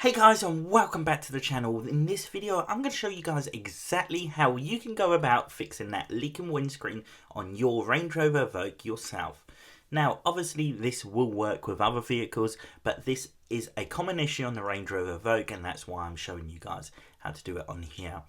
Hey guys, and welcome back to the channel. In this video I'm going to show you guys exactly how you can go about fixing that leaking windscreen on your Range Rover Evoque yourself. Now obviously this will work with other vehicles, but this is a common issue on the Range Rover Evoque, and that's why I'm showing you guys how to do it on here.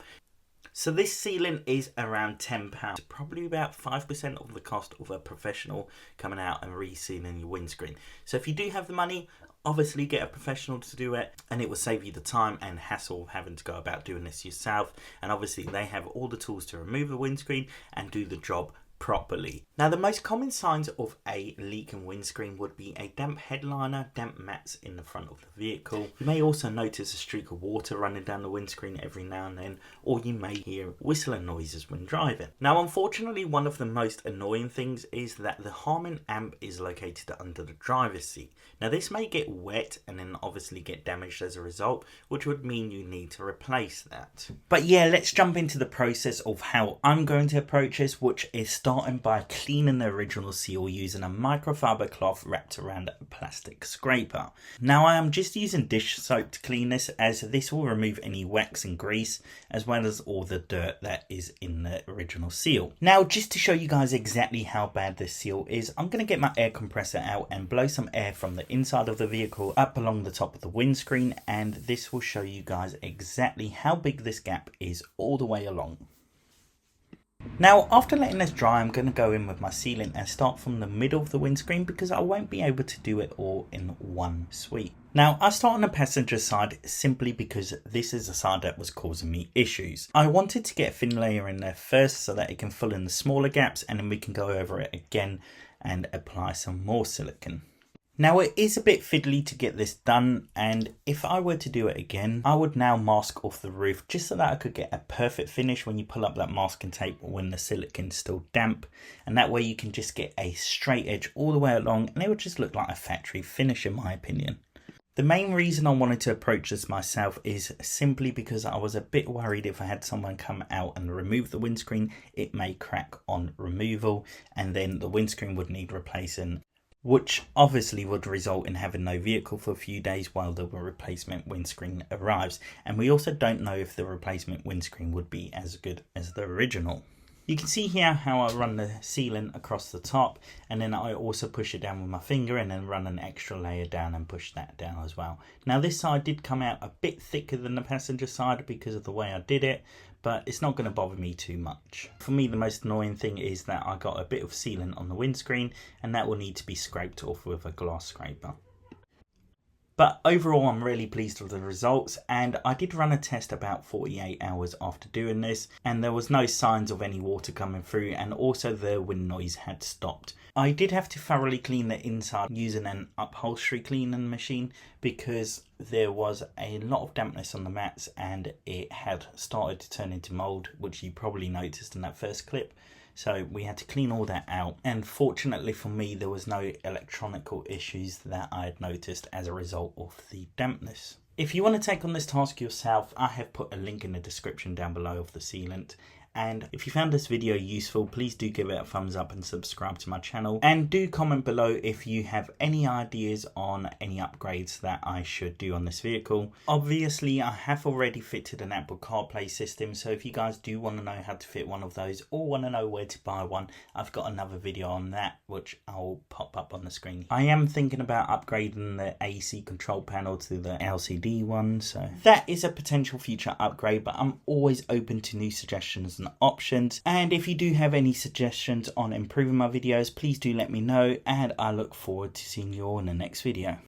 So this sealant is around £10, probably about 5% of the cost of a professional coming out and resealing your windscreen. So if you do have the money, obviously get a professional to do it, and it will save you the time and hassle of having to go about doing this yourself. And obviously they have all the tools to remove the windscreen and do the job properly. Now the most common signs of a leaking windscreen would be a damp headliner, damp mats in the front of the vehicle. You may also notice a streak of water running down the windscreen every now and then, or you may hear whistling noises when driving. Now unfortunately, one of the most annoying things is that the harming amp is located under the driver's seat. Now this may get wet and then obviously get damaged as a result, which would mean you need to replace that. But yeah, let's jump into the process of how I'm going to approach this, which is starting by cleaning the original seal using a microfiber cloth wrapped around a plastic scraper. Now I am just using dish soap to clean this, as this will remove any wax and grease as well as all the dirt that is in the original seal. Now just to show you guys exactly how bad this seal is, I'm going to get my air compressor out and blow some air from the inside of the vehicle up along the top of the windscreen, and this will show you guys exactly how big this gap is all the way along. Now after letting this dry, I'm going to go in with my sealant and start from the middle of the windscreen, because I won't be able to do it all in one sweep. Now I start on the passenger side simply because this is the side that was causing me issues. I wanted to get a thin layer in there first so that it can fill in the smaller gaps, and then we can go over it again and apply some more silicone. Now it is a bit fiddly to get this done, and if I were to do it again, I would now mask off the roof just so that I could get a perfect finish when you pull up that masking tape when the silicone's still damp, and that way you can just get a straight edge all the way along and it would just look like a factory finish in my opinion. The main reason I wanted to approach this myself is simply because I was a bit worried if I had someone come out and remove the windscreen, it may crack on removal and then the windscreen would need replacing, which obviously would result in having no vehicle for a few days while the replacement windscreen arrives. And we also don't know if the replacement windscreen would be as good as the original. You can see here how I run the sealant across the top, and then I also push it down with my finger and then run an extra layer down and push that down as well. Now this side did come out a bit thicker than the passenger side because of the way I did it, but it's not going to bother me too much. For me, the most annoying thing is that I got a bit of sealant on the windscreen, and that will need to be scraped off with a glass scraper. But overall, I'm really pleased with the results, and I did run a test about 48 hours after doing this, and there was no signs of any water coming through, and also the wind noise had stopped. I did have to thoroughly clean the inside using an upholstery cleaning machine because there was a lot of dampness on the mats and it had started to turn into mould, which you probably noticed in that first clip. So we had to clean all that out, and fortunately for me there was no electronical issues that I had noticed as a result of the dampness. If you want to take on this task yourself, I have put a link in the description down below of the sealant. And if you found this video useful, please do give it a thumbs up and subscribe to my channel. And do comment below if you have any ideas on any upgrades that I should do on this vehicle. Obviously, I have already fitted an Apple CarPlay system, so if you guys do want to know how to fit one of those or want to know where to buy one, I've got another video on that which I'll pop up on the screen. I am thinking about upgrading the AC control panel to the LCD one, so that is a potential future upgrade, but I'm always open to new suggestions and options. And if you do have any suggestions on improving my videos, please do let me know, and I look forward to seeing you all in the next video.